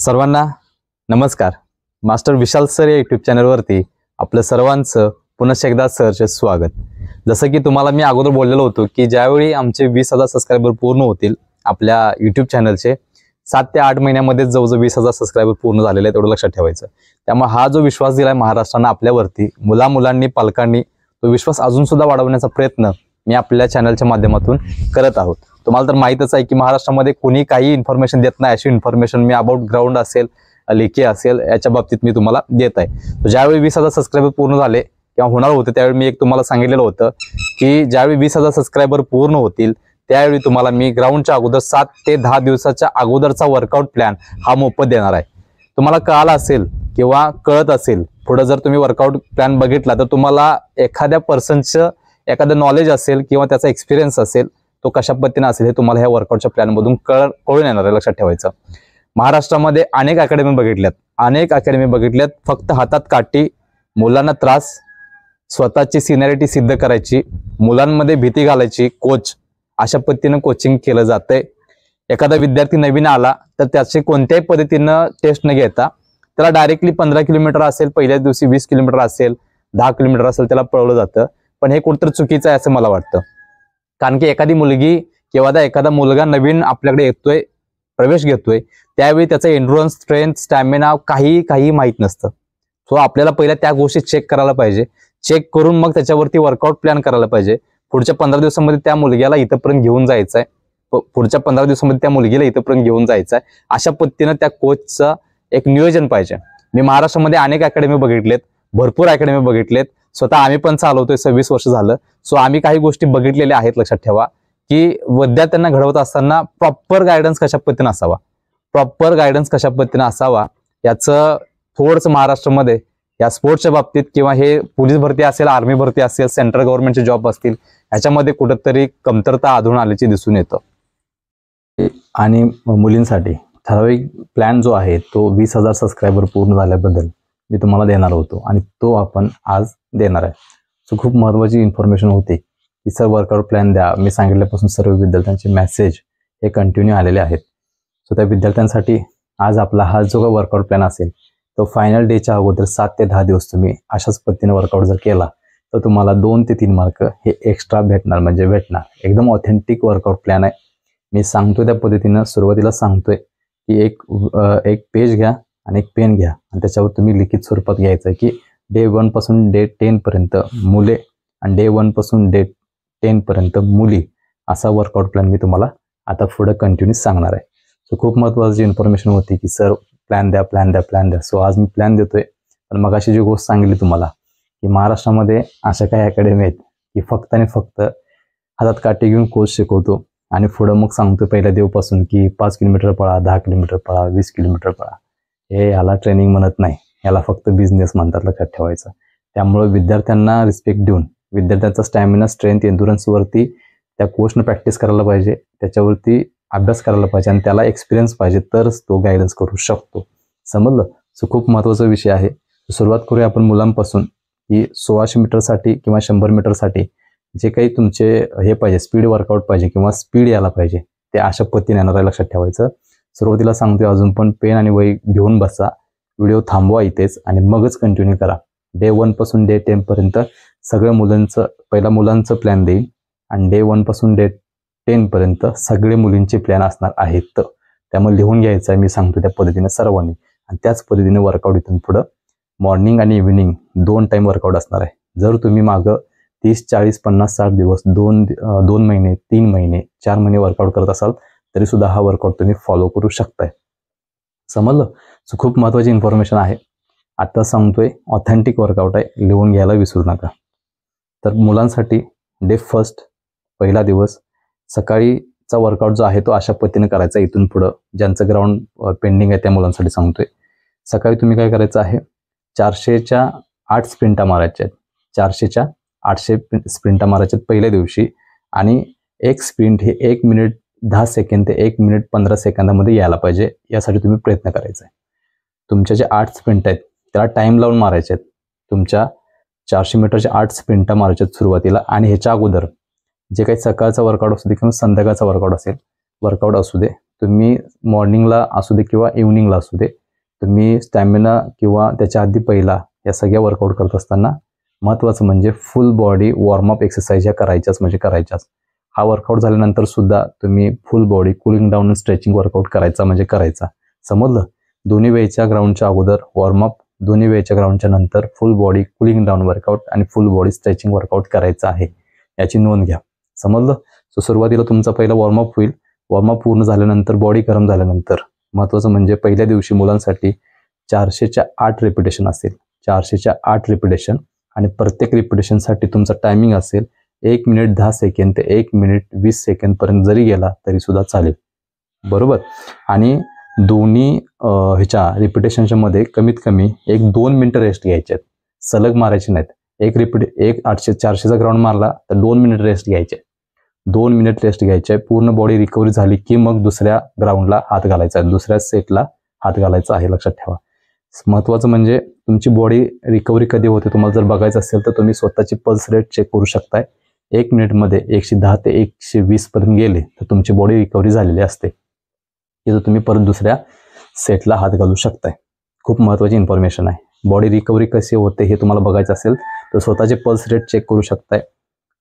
सर्वांना नमस्कार। मास्टर विशाल सर या यूट्यूब चॅनलवरती आपलं सर्वांचं पुन्हा एकदा सरचे स्वागत। जसं की तुम्हाला मी अगोदर बोललेलो होतो की ज्यावेळी आमचे 20,000 सबस्क्रायबर पूर्ण होतील आपल्या यूट्यूब चॅनलचे 7 ते 8 महिन्यामध्ये जवळजवळ 20,000 सबस्क्रायबर पूर्ण झालेले आहेत, एवढं लक्षात ठेवायचं। त्यामुळे हा जो विश्वास दिलाय महाराष्ट्राने आपल्यावरती, मुलांनी पालकांनी तो विश्वास अजून सुद्धा वाढवण्याचा प्रयत्न मी आपल्या चॅनलच्या माध्यमातून करत आहोत। तुम्हाला तर माहितच आहे की महाराष्ट्रामध्ये कोणी काही इन्फॉर्मेशन देत नाही, अशी इन्फॉर्मेशन मी अबाउट ग्राउंड असेल, लेखी असेल, याच्या बाबतीत मी तुम्हाला देत आहे। ज्यावेळी 20,000 सबस्क्रायबर पूर्ण झाले किंवा होणार होते त्यावेळी मी एक तुम्हाला सांगितलेलं होतं की ज्यावेळी 20,000 सबस्क्रायबर पूर्ण होतील त्यावेळी तुम्हाला मी ग्राउंडच्या अगोदर 7 ते 10 दिवसाच्या अगोदरचा वर्कआउट प्लॅन हा मोफत देणार आहे। तुम्हाला कळालं असेल किंवा कळत असेल, पुढे जर तुम्ही वर्कआउट प्लॅन बघितला तर तुम्हाला एखाद्या पर्सनचं एखादं नॉलेज असेल किंवा त्याचा एक्सपिरियन्स असेल, तो कशा पद्धतीने असेल हे तुम्हाला ह्या वर्कआउटच्या प्लॅन मधून कळून येणार आहे, लक्षात ठेवायचं। महाराष्ट्रामध्ये अनेक अकॅडमी बघितल्यात, फक्त हातात काठी, मुलांना त्रास, स्वतःची सिनियरिटी सिद्ध करायची, मुलांमध्ये भीती घालायची, कोच अशा पद्धतीने कोचिंग केलं जातंय। एखादा विद्यार्थी नवीन आला तर त्याची कोणत्याही पद्धतीनं टेस्ट न घेता त्याला डायरेक्टली 15 किलोमीटर असेल, पहिल्या दिवशी 20 किलोमीटर असेल, 10 किलोमीटर असेल, त्याला पळवलं जातं। पण हे कुठेतरी चुकीचं आहे असं मला वाटतं, कारण की एखादी मुलगी किंवा एखादा मुलगा नवीन आपल्याकडे येतोय, प्रवेश घेतोय, त्यावेळी त्याचा एंड्युरन्स, स्ट्रेंथ, स्टॅमिना काही माहित नसतं। सो आपल्याला पहिल्या त्या गोष्टी चेक करायला पाहिजे, चेक करून मग त्याच्यावरती वर्कआउट प्लॅन करायला पाहिजे। पुढच्या 15 दिवसांमध्ये त्या मुलग्याला इथपर्यंत घेऊन जायचं आहे, पुढच्या 15 दिवसांमध्ये त्या मुलगीला इथपर्यंत घेऊन जायचं आहे, अशा पद्धतीनं त्या कोचचं एक नियोजन पाहिजे। मी महाराष्ट्रामध्ये अनेक अकॅडमी बघितलेत, भरपूर अकॅडमी बघितलेत, स्वतः आम्ही पण चालवतोय, 26 वर्ष झालं। सो आम्ही काही गोष्टी बघितलेल्या आहेत। लक्षात ठेवा की विद्यार्थ्यांना घडवत असताना प्रॉपर गायडन्स कशा पद्धतीने असावा, याचं थोडंसं महाराष्ट्रामध्ये या स्पोर्ट्सच्या बाबतीत किंवा हे पोलीस भरती असेल, आर्मी भरती असेल, सेंट्रल गव्हर्नमेंटचे जॉब असतील, ह्याच्यामध्ये कुठेतरी कमतरता आढळून आल्याची दिसून येतं। आणि मुलींसाठी ठराविक प्लॅन जो आहे तो 20,000 सबस्क्रायबर पूर्ण झाल्याबद्दल मी तुम्हाला देणार होतो आणि तो आपण आज देणार आहे। सो खूप महत्त्वाची इन्फॉर्मेशन होती की सर वर्कआउट प्लॅन द्या। मी सांगितल्यापासून सर्व विद्यार्थ्यांचे मेसेज हे कंटिन्यू आलेले आहेत। सो त्या विद्यार्थ्यांसाठी आज आपला हा जो वर्कआउट प्लॅन असेल तो फायनल डेच्या अगोदर 7 ते 10 दिवस तुम्ही अशाच पद्धतीने वर्कआउट जर केला तर तुम्हाला 2 ते 3 मार्क हे एक्स्ट्रा भेटणार। एकदम ऑथेंटिक वर्कआउट प्लॅन आहे। मी सांगतोय त्या पद्धतीनं सुरुवातीला सांगतोय की एक पेज घ्या आणि एक पेन घ्या आणि त्याच्यावर तुम्ही लिखित स्वरूपात घ्यायचं आहे की डे 1 पासून डे 10 पर्यंत मुले आणि डे 1 पासून डे 10 पर्यंत मुली, असा वर्कआउट प्लॅन मी तुम्हाला आता पुढे कंटिन्यू सांगणार आहे। सो खूप महत्त्वाची इन्फॉर्मेशन होती की सर प्लॅन द्या। सो आज मी प्लॅन देतोय। पण मग अशी जी गोष्ट सांगितली तुम्हाला की महाराष्ट्रामध्ये अशा काही अकॅडमी आहेत की फक्त आणि फक्त हातात काठी घेऊन कोच शिकवतो आणि पुढं मग सांगतो पहिल्या दिवसापासून की 5 किलोमीटर पळा, 10 किलोमीटर पळा, 20 किलोमीटर पळा। हे याला ट्रेनिंग म्हणत नाही, याला फक्त बिझनेस म्हणतात, लक्षात ठेवायचं। त्यामुळे विद्यार्थ्यांना रिस्पेक्ट देऊन विद्यार्थ्यांचा स्टॅमिना, स्ट्रेंथ, एंड्युरन्सवरती त्या कोचनं प्रॅक्टिस करायला पाहिजे, त्याच्यावरती अभ्यास करायला पाहिजे आणि त्याला एक्सपिरियन्स पाहिजे, तरच तो गायडन्स करू शकतो। समजलं? सो खूप महत्त्वाचा विषय आहे। सुरुवात करूया आपण मुलांपासून की 1600 मीटरसाठी किंवा 100 मीटरसाठी जे काही तुमचे हे पाहिजे, स्पीड वर्कआउट पाहिजे किंवा स्पीड यायला पाहिजे, ते अशा पद्धतीने येणार आहे, लक्षात ठेवायचं। सुरुवातीला सांगतोय अजून पण पेन आणि वही घेऊन बसा, व्हिडिओ थांबवा इथेच आणि मगच कंटिन्यू करा। डे 1 पासून डे 10 पर्यंत सगळ्या मुलांचं प्लॅन देईल आणि डे 1 पासून डे 10 पर्यंत सगळे मुलींचे प्लॅन असणार आहेत। त्यामुळे लिहून घ्यायचं आहे, मी सांगतो त्या पद्धतीने सर्वांनी, आणि त्याच पद्धतीने वर्कआउट इथून पुढं मॉर्निंग आणि इव्हिनिंग 2 टाइम वर्कआउट असणार आहे। जर तुम्ही मागं 30, 40, 50, 60 दिवस 2 महिने, 3 महिने, 4 महिने वर्कआउट करत असाल तरी सुद्धा हा वर्कआउट तुम्ही फॉलो करू शकताय। समजलं? सो खूप महत्त्वाची इन्फॉर्मेशन आहे। आता सांगतोय ऑथेंटिक वर्कआउट आहे, लिहून घ्यायला विसरू नका। तर मुलांसाठी डे 1 पहिला दिवस सकाळीचा वर्कआउट जो आहे तो अशा पद्धतीने करायचा। इथून पुढं ज्यांचं ग्राउंड पेंडिंग आहे त्या मुलांसाठी सांगतोय, सकाळी तुम्ही काय करायचं आहे, 400च्या 8 स्प्रिंटा मारायच्या आहेत। 400च्या 800 स्प्रिंटा मारायच्या पहिल्या दिवशी आणि एक स्प्रिंट हे 1 मिनिट 10 सेकंद ते 1 मिनिट 15 सेकंदामध्ये यायला पाहिजे, यासाठी तुम्ही प्रयत्न करायचा आहे। तुमच्या जे 8 स्प्रिंट आहेत त्याला टाइम लावून मारायचे आहेत। तुमच्या 400 मीटरच्या 8 स्प्रिंटा मारायच्या सुरुवातीला, आणि ह्याच्या अगोदर जे काही सकाळचा वर्कआउट असू दे किंवा संध्याकाळचा वर्कआउट असू दे, तुम्ही मॉर्निंगला असू दे किंवा इव्हनिंगला असू दे, तुम्ही स्टॅमिना किंवा त्याच्या आधी पहिला या सगळ्या वर्कआउट करत असताना महत्त्वाचं म्हणजे फुल बॉडी वॉर्मअप एक्सरसाइज ह्या करायच्याच म्हणजे करायच्याच. हा वर्कआउट झाल्यानंतर सुद्धा तुम्ही फुल body cooling down stretching workout करायचा म्हणजे करायचा. समजलं? दोन्ही वेळच्या ग्राउंडच्या अगोदर वॉर्मअप, दोन्ही वेळच्या ग्राउंडच्या नंतर फुल बॉडी कुलिंग डाऊन वर्कआउट आणि फुल बॉडी स्ट्रेचिंग वर्कआउट करायचं आहे, याची नोंद घ्या. समजलं? सो सुरुवातीला तुमचा पहिला वॉर्मअप होईल. वॉर्मअप पूर्ण झाल्यानंतर बॉडी गरम झाल्यानंतर महत्त्वाचं म्हणजे पहिल्या दिवशी मुलांसाठी 400च्या 8 रिपिटेशन असेल. 400च्या 8 रिपिटेशन आणि प्रत्येक रिपिटेशनसाठी तुमचा टायमिंग असेल 1 मिनिट 10 सेकंड ते 1 मिनिट 20 सेकंड पर्यंत जरी गेला तरी सुद्धा चालेल. बरोबर? आणि दोन्ही ह्याच्या रिपिटेशनच्या मध्ये कमीत कमी 1-2 मिनिटं रेस्ट घ्यायचे आहेत. सलग मारायचे नाहीत. एक 400चा ग्राउंड मारला तर 2 मिनिट रेस्ट घ्यायचे. 2 मिनिट रेस्ट घ्यायचे. पूर्ण बॉडी रिकव्हरी झाली की मग दुसऱ्या ग्राउंडला हात घालायचा आहे, दुसऱ्या सेटला हात घालायचा आहे. लक्षात ठेवा. महत्त्वाचं म्हणजे तुमची बॉडी रिकव्हरी कधी होते तुम्हाला जर बघायचं असेल तर तुम्ही स्वतःची पल्स रेट चेक करू शकताय. 1 मिनिटमध्ये 110 ते 120 पर्यंत गेले तर तुमची बॉडी रिकव्हरी झालेली असते. तिथं तुम्ही परत दुसऱ्या सेटला हात घालू शकताय. खूप महत्त्वाची इन्फॉर्मेशन आहे. बॉडी रिकव्हरी कशी होते हे तुम्हाला बघायचं असेल तर स्वतःचे पल्स रेट चेक करू शकताय.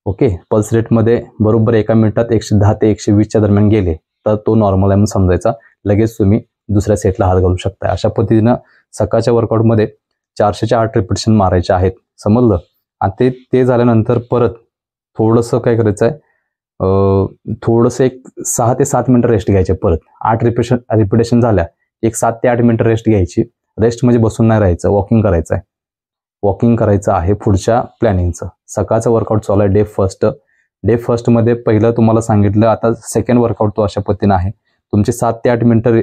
ओके, पल्स रेटमध्ये बरोबर 1 मिनिटात 110 ते 120च्या दरम्यान गेले तर तो नॉर्मल आहे म्हणून समजायचा. लगेच तुम्ही दुसऱ्या सेटला हात घालू शकताय. अशा पद्धतीनं सकाळच्या वर्कआउटमध्ये 400च्या 8 रिपिटेशन मारायचे आहेत. समजलं? आणि ते झाल्यानंतर परत थोडंसं काय करायचं आहे, थोडंसं एक 6 ते 7 मिनिटं रेस्ट घ्यायचे. परत 8 रिपिटेशन झाल्या, एक 7 ते 8 मिनिटं रेस्ट घ्यायची. रेस्ट म्हणजे बसून नाही राहायचं, वॉकिंग करायचं आहे. वॉकिंग करायचं आहे पुढच्या प्लॅनिंगचं. सकाळचं वर्कआउट चालू आहे डे फर्स्ट. डे फर्स्टमध्ये पहिलं तुम्हाला सांगितलं, आता सेकंड वर्कआउट तो अशा पद्धतीनं आहे. तुमचे 7 ते 8 मिनिटं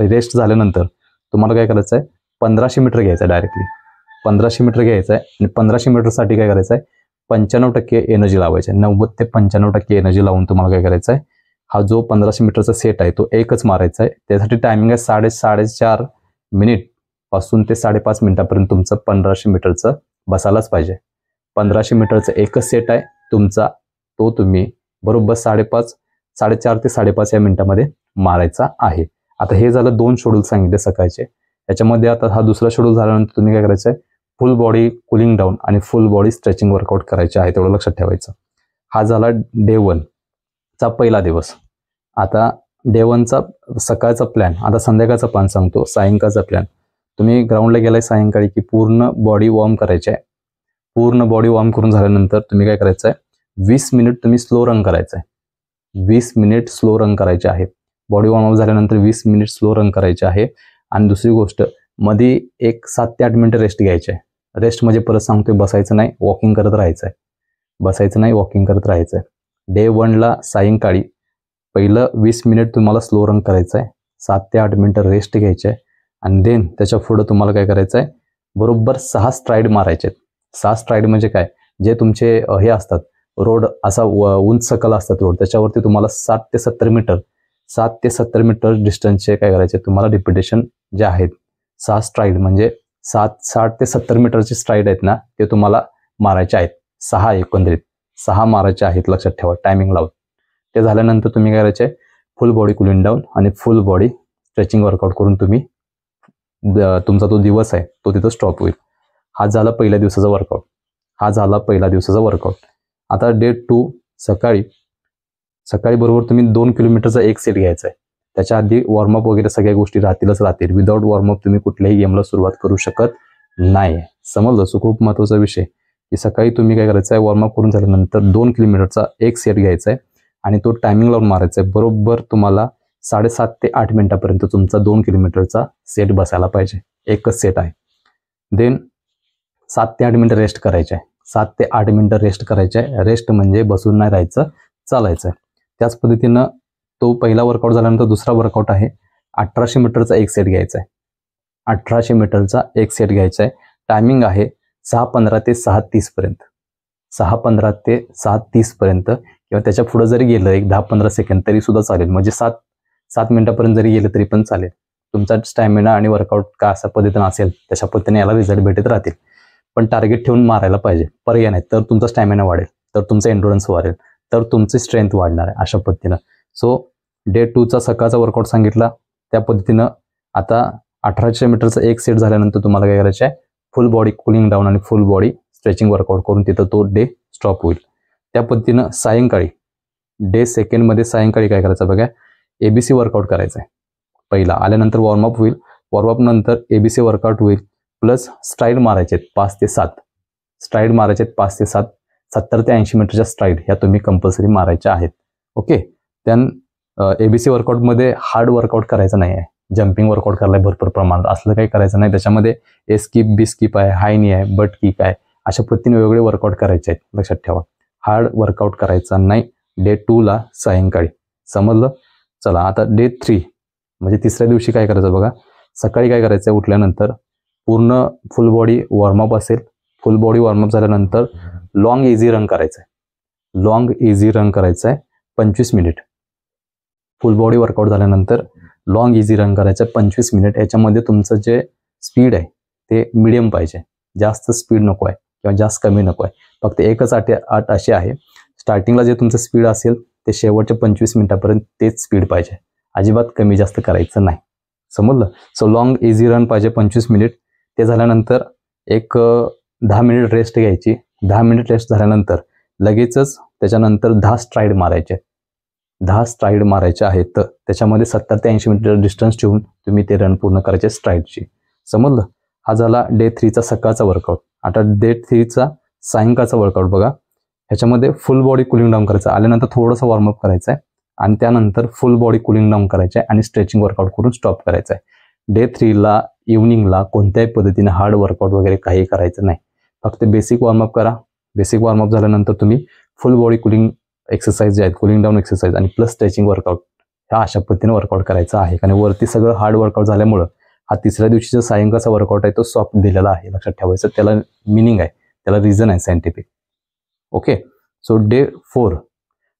रेस्ट झाल्यानंतर तुम्हाला काय करायचं आहे, 1500 मीटर घ्यायचं आहे. डायरेक्टली 1500 मीटर घ्यायचं आहे आणि 1500 मीटरसाठी काय करायचं आहे, 95% एनर्जी लावायची आहे. 90 ते 95% एनर्जी लावून तुम्हाला काय करायचं आहे, हा जो 1500 मीटरचा सेट आहे तो एकच मारायचा आहे. त्यासाठी टायमिंग आहे 4.5 मिनिट पासून ते 5.5 मिनिटापर्यंत तुमचं 1500 मीटरचं बसायलाच पाहिजे. 1500 मीटरचं एकच सेट आहे तुमचा, तो तुम्ही बरोबर 4.5 ते 5.5 या मिनिटामध्ये मारायचा आहे. आता हे झालं 2 शेड्यूल सांगितले सकाळचे. याच्यामध्ये आता हा दुसरा शेड्यूल झाल्यानंतर तुम्ही काय करायचं आहे, फुल बॉडी कुलिंग डाऊन आणि फुल बॉडी स्ट्रेचिंग वर्कआउट करायचे आहे. तेवढं लक्षात ठेवायचं. हा झाला डे 1चा पहिला दिवस. आता डे 1चा सकाळचा प्लॅन. आता संध्याकाळचा प्लॅन सांगतो, सायंकाळचा प्लॅन. तुम्ही ग्राउंडला गेलाय सायंकाळी की पूर्ण बॉडी वॉर्म करायची आहे. पूर्ण बॉडी वॉर्म करून झाल्यानंतर तुम्ही काय करायचं आहे, 20 मिनिट तुम्ही स्लो रन करायचं आहे. 20 मिनिट स्लो रन करायचे आहे. बॉडी वॉर्मअप झाल्यानंतर 20 मिनिट स्लो रन करायचे आहे. आणि दुसरी गोष्ट, मध्ये एक 7 ते 8 मिनिटं रेस्ट घ्यायचे आहे. रेस्ट म्हणजे परत सांगतोय, बसायचं नाही, वॉकिंग करत राहायचं आहे. बसायचं नाही, वॉकिंग करत राहायचं आहे. डे 1ला सायंकाळी पहिलं 20 मिनिट तुम्हाला स्लो रन करायचं आहे. 7 ते 8 मिनिटं रेस्ट घ्यायचे आहे. आणि देन त्याच्या पुढं तुम्हाला काय करायचं आहे, बरोबर 6 स्ट्राईड मारायचे आहेत. 6 स्ट्राईड म्हणजे काय, जे तुमचे हे असतात रोड, असा उंच सकल असतात रोड, त्याच्यावरती तुम्हाला 7 ते 70 मीटर डिस्टन्सचे काय करायचे तुम्हाला रिपिटेशन जे आहेत. 6 स्ट्राईड म्हणजे 60 ते 70 मीटरचे स्ट्राईड आहेत ना, ते तुम्हाला मारायचे आहेत. 6 एकंदरीत 6 मारायचे आहेत. लक्षात ठेवा टायमिंग लावून. ते झाल्यानंतर तुम्ही काय करायचे, फुल बॉडी कुलिंग डाऊन आणि फुल बॉडी स्ट्रेचिंग वर्कआउट करून तुम्ही तुमचा तो दिवस आहे तो तिथं स्टॉप होईल. हा झाला पहिल्या दिवसाचा वर्कआउट. आता डे 2 सकाळी बरोबर तुम्ही 2 किलोमीटरचा एक सेट घ्यायचा आहे. त्याच्या आधी वॉर्मअप वगैरे सगळ्या गोष्टी राहतील. विदाऊट वॉर्मअप तुम्ही कुठल्याही गेमला सुरुवात करू शकत नाही. समजलं? सो खूप महत्त्वाचा विषय की सकाळी तुम्ही काय करायचं आहे, वॉर्मअप करून झाल्यानंतर 2 किलोमीटरचा एक सेट घ्यायचा आहे आणि तो टायमिंग लावून मारायचा आहे. बरोबर तुम्हाला 7.5 ते 8 मिनिटापर्यंत तुमचा 2 किलोमीटरचा सेट बसायला पाहिजे. एकच सेट आहे. देन 7 ते 8 मिनिटं रेस्ट करायचे आहे. 7 ते 8 मिनिटं रेस्ट करायचे आहे. रेस्ट म्हणजे बसून नाही राहायचं, चालायचं आहे. त्याच पद्धतीनं तो पहिला वर्कआउट झाल्यानंतर दुसरा वर्कआउट आहे. 1800 मीटरचा एक सेट घ्यायचा आहे. 1800 मीटरचा एक सेट घ्यायचा आहे. टायमिंग आहे 6:15 ते 6:30 पर्यंत. 6:15 ते 6:30 पर्यंत किंवा त्याच्या पुढे जरी गेलं एक 10-15 सेकंद तरी सुद्धा चालेल. म्हणजे 7 मिनिटापर्यंत जरी गेलं तरी पण चालेल. तुमचा स्टॅमिना आणि वर्कआउट का अशा पद्धतीनं असेल तशा पद्धतीने याला रिझल्ट भेटत राहतील. पण टार्गेट ठेवून मारायला पाहिजे. पर्याय नाही तर तुमचा स्टॅमिना वाढेल, तर तुमचा एंडुरन्स वाढेल, तर तुमची स्ट्रेंथ वाढणार आहे अशा पद्धतीनं. सो डे 2चा सकाळचा वर्कआउट सांगितला त्या पद्धतीनं आता 1800 मीटरचा एक सेट झाल्यानंतर तुम्हाला काय करायचं आहे, फुल बॉडी कुलिंग डाऊन आणि फुल बॉडी स्ट्रेचिंग वर्कआउट करून तिथं तो डे स्टॉप होईल. त्या पद्धतीनं सायंकाळी डे सेकंडमध्ये सायंकाळी काय करायचं बघा, ABC वर्कआउट करायचं आहे. पहिला आल्यानंतर वॉर्मअप होईल, वॉर्मअप नंतर ABC वर्कआउट होईल, प्लस स्ट्राईड मारायचे 5 ते 7 स्ट्राईड मारायचे 5 ते 7 70 ते 80 मीटरच्या स्ट्राईड ह्या तुम्ही कंपल्सरी मारायच्या आहेत. ओके. त्यान ABC वर्कआउटमध्ये हार्ड वर्कआउट करायचं नाही आहे, जम्पिंग वर्कआउट करायला भरपूर प्रमाणात असलं काही करायचं नाही. त्याच्यामध्ये ए स्किप, बी स्किप आहे, हाय नी आहे, बट किक आहे, अशा पद्धतीने वेगवेगळे वर्कआउट करायचे आहेत. लक्षात ठेवा, हार्ड वर्कआउट करायचा नाही डे 2ला सायंकाळी. समजलं? चला आता डे 3 म्हणजे तिसऱ्या दिवशी काय करायचं बघा. सकाळी काय करायचं आहे, उठल्यानंतर पूर्ण फुल बॉडी वॉर्मअप असेल. फुल बॉडी वॉर्मअप झाल्यानंतर लॉंग इझी रन करायचं आहे. लॉंग इझी रन करायचं आहे 25 मिनिट. फुल बॉडी वर्कआउट झाल्यानंतर लॉंग इझी रन करायचं 25 मिनिट. याच्यामध्ये तुमचं जे स्पीड आहे ते मिडियम पाहिजे, जास्त स्पीड नको आहे किंवा जास्त कमी नको आहे. फक्त एकच अट अशी आहे, स्टार्टिंगला जे तुमचं स्पीड असेल ते शेवटच्या 25 मिनिटापर्यंत तेच स्पीड पाहिजे, अजिबात कमी जास्त करायचं नाही. समजलं? सो लॉंग इझी रन पाहिजे 25 मिनिट. ते झाल्यानंतर एक 10 मिनिट रेस्ट घ्यायची. 10 मिनिट रेस्ट झाल्यानंतर लगेचच त्याच्यानंतर 10 स्ट्राईड मारायचे. 10 स्ट्राईड मारायचे आहेत. तर त्याच्यामध्ये 70 ते 80 मीटर डिस्टन्स ठेवून तुम्ही ते रन पूर्ण करायचे स्ट्राईडची. समजलं? हा झाला डे 3चा सकाळचा वर्कआउट. आता डे 3चा सायंकाळचा वर्कआउट बघा. ह्याच्यामध्ये फुल बॉडी कुलिंग डाऊन करायचं, आल्यानंतर थोडंसं वॉर्मअप करायचं आहे आणि त्यानंतर फुल बॉडी कुलिंग डाऊन करायचं आहे आणि स्ट्रेचिंग वर्कआउट करून स्टॉप करायचं आहे. डे 3ला इव्हनिंगला कोणत्याही पद्धतीने हार्ड वर्कआउट वगैरे काही करायचं नाही, फक्त बेसिक वॉर्मअप करा. बेसिक वॉर्मअप झाल्यानंतर तुम्ही फुल बॉडी कुलिंग एक्सरसाइज जे आहेत, कुलिंग डाऊन एक्सरसाइज आणि प्लस स्ट्रेचिंग वर्कआउट ह्या अशा पद्धतीने वर्कआउट करायचा आहे. आणि वरती सगळं हार्ड वर्कआउट झाल्यामुळं हा तिसऱ्या दिवशीचा सायंकाळचा वर्कआउट आहे तो सॉफ्ट दिलेला आहे. लक्षात ठेवायचं, त्याला मिनिंग आहे, त्याला रिझन आहे सायंटिफिक. ओके. सो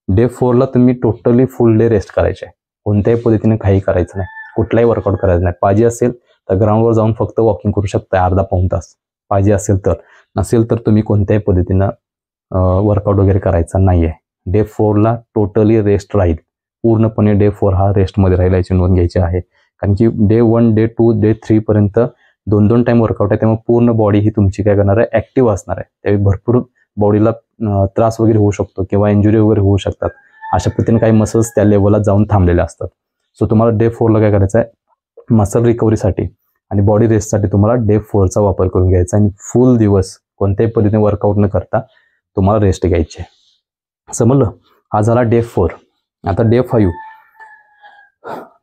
डे 4ला तुम्ही टोटली फुल डे रेस्ट करायचे आहे. कोणत्याही पद्धतीने काही करायचं नाही, कुठलाही वर्कआउट करायचं नाही. पाहिजे असेल तर ग्राउंडवर जाऊन फक्त वॉकिंग करू शकता अर्धा पाऊण तास, पाहिजे असेल तर. नसेल तर तुम्ही कोणत्याही पद्धतीनं वर्कआउट वगैरे करायचा नाही आहे. डे 4ला टोटली रेस्ट राहील, पूर्णपणे डे 4 हा रेस्टमध्ये राहील, याची नोंद घ्यायची आहे. कारण की डे 1, डे 2, डे 3 पर्यंत 2-2 टाईम वर्कआउट आहे, त्यामुळे पूर्ण बॉडी ही तुमची काय करणार आहे, ॲक्टिव्ह असणार आहे. त्यावेळी भरपूर बॉडीला त्रास वगैरे होऊ शकतो किंवा इंजुरी वगैरे होऊ शकतात. अशा पद्धतीने काही मसल्स त्या लेवलला जाऊन थांबलेले असतात. सो तुम्हाला डे 4ला काय करायचं आहे, मसल रिकव्हरीसाठी आणि बॉडी रेस्टसाठी तुम्हाला डे 4चा वापर करून घ्यायचा आणि फुल दिवस कोणत्याही पद्धतीने वर्कआउट न करता तुम्हाला रेस्ट घ्यायची आहे. समजलं? हा झाला डे 4. आता डे 5.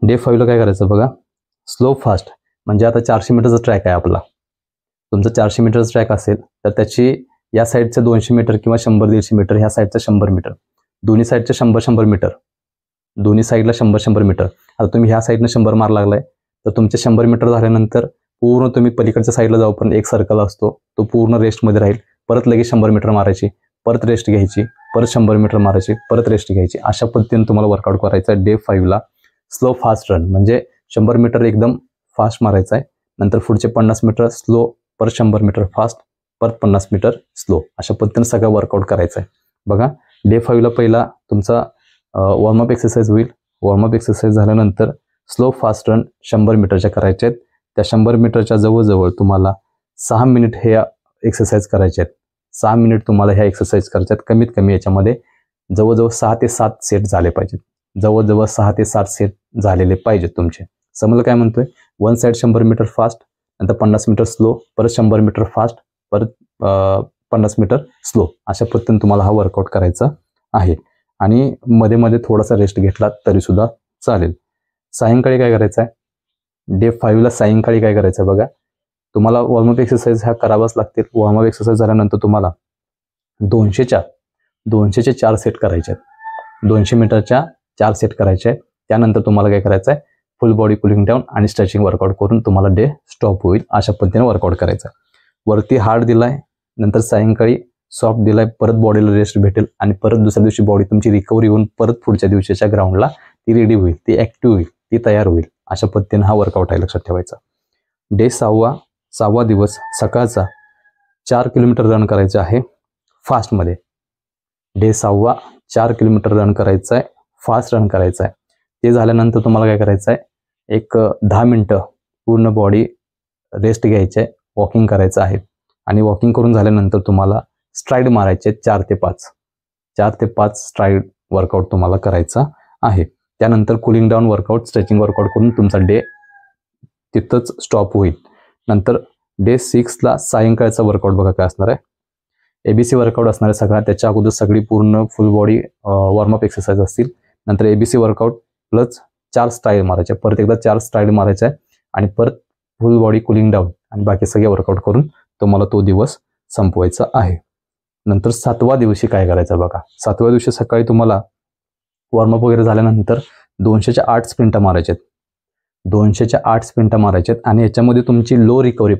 डे 5ला काय करायचं बघा, स्लो फास्ट. म्हणजे आता 400 मीटरचा ट्रॅक आहे आपला. तुमचा 400 मीटरचा ट्रॅक असेल तर त्याची या साईडचं 200 मीटर किंवा 100-150 मीटर, ह्या साईडचं 100 मीटर, दोन्ही साईडचं 100-100 मीटर, दोन्ही साईडला 100-100 मीटर. आता तुम्ही ह्या साईडनं 100 मार लागलाय तर तुमचे 100 मीटर झाल्यानंतर पूर्ण तुम्ही पलीकडच्या साईडला जाऊ पण एक सर्कल असतो तो पूर्ण रेस्टमध्ये राहील. परत लगेच 100 मीटर मारायची, परत रेस्ट घ्यायची, परत 100 मीटर मारायची, परत रेस्ट घ्यायची. अशा पद्धतीने तुम्हाला वर्कआउट करायचं आहे डे 5ला. स्लो फास्ट रन म्हणजे 100 मीटर एकदम फास्ट मारायचं आहे, नंतर पुढचे 50 मीटर स्लो, परत 100 मीटर फास्ट, परत 50 मीटर स्लो. अशा पद्धतीने सगळं वर्कआउट करायचं आहे. बघा डे 5ला पहिला तुमचा वॉर्मअप एक्सरसाइज होईल. वॉर्मअप एक्सरसाइज झाल्यानंतर स्लो फास्ट रन 100 मीटरच्या करायचे आहेत. त्या 100 मीटरच्या जवळजवळ तुम्हाला 6 मिनिट हे एक्सरसाइज करायचे आहेत. 6 मिनिट तुम्हाला ह्या एक्सरसाइज करायच्या आहेत. कमीत कमी याच्यामध्ये जवळजवळ 6 ते 7 सेट झाले पाहिजेत. जवळजवळ 6 ते 7 सेट झालेले पाहिजेत तुमचे. समजलं काय म्हणतोय? वन साईड 100 मीटर फास्ट, नंतर 50 मीटर स्लो, परत 100 मीटर फास्ट, परत 50 मीटर स्लो. अशा पद्धतीने तुम्हाला हा वर्कआउट करायचा आहे. आणि मध्ये मध्ये थोडासा रेस्ट घेतला तरी सुद्धा चालेल. सायंकाळी काय करायचं आहे, डे 5ला सायंकाळी काय करायचं आहे बघा, तुम्हाला वॉर्मअप एक्सरसाइज ह्या करावाच लागतील. वॉर्मअप एक्सरसाइज झाल्यानंतर तुम्हाला 200चे 4 सेट करायचे आहेत. 200 मीटरच्या 4 सेट करायचे आहेत. त्यानंतर तुम्हाला काय करायचं आहे, फुल बॉडी कुलिंग डाऊन आणि स्ट्रेचिंग वर्कआउट करून तुम्हाला डे स्टॉप होईल. अशा पद्धतीने वर्कआउट करायचं आहे. वरती हार्ड दिलाय, नंतर सायंकाळी सॉफ्ट दिलाय, परत बॉडीला रेस्ट भेटेल आणि परत दुसऱ्या दिवशी बॉडी तुमची रिकव्हरी होऊन परत पुढच्या दिवशीच्या ग्राउंडला ती रेडी होईल, ती ॲक्टिव्ह होईल, ती तयार होईल. अशा पद्धतीने हा वर्कआउट आहे, लक्षात ठेवायचा. डे 6वा दिवस सकाळचा 4 किलोमीटर रन करायचं आहे फास्टमध्ये. डे 6वा 4 किलोमीटर रन करायचं आहे, फास्ट रन करायचं आहे. ते झाल्यानंतर तुम्हाला काय करायचं आहे, एक 10 मिनटं पूर्ण बॉडी रेस्ट घ्यायची आहे, वॉकिंग करायचं आहे. आणि वॉकिंग करून झाल्यानंतर तुम्हाला स्ट्राईड मारायचे 4 ते 5 स्ट्राईड वर्कआउट तुम्हाला करायचा आहे. त्यानंतर cooling down workout, stretching workout करून तुमचा डे तिथंच स्टॉप होईल. नंतर डे 6ला सायंकाळचा वर्कआउट बघा काय असणार आहे. ABC वर्कआउट असणार आहे सगळा. त्याच्या अगोदर सगळी पूर्ण फुल बॉडी वॉर्मअप एक्सरसाइज असतील. नंतर ABC वर्कआउट प्लस 4 स्ट्राईड मारायचे, परत एकदा 4 स्ट्राईड मारायचे आहे आणि परत फुल बॉडी कुलिंग डाऊन आणि बाकी सगळे वर्कआउट करून तुम्हाला तो दिवस संपवायचा आहे. नंतर 7व्या दिवशी काय करायचं बघा. 7व्या दिवशी सकाळी तुम्हाला वॉर्मअप वगैरे झाल्यानंतर 200च्या 8 स्प्रिंटा मारायचे आहेत. 200च्या 8 स्प्रिंटा मारायचे आहेत आणि याच्यामध्ये तुमची लो रिकव्हरी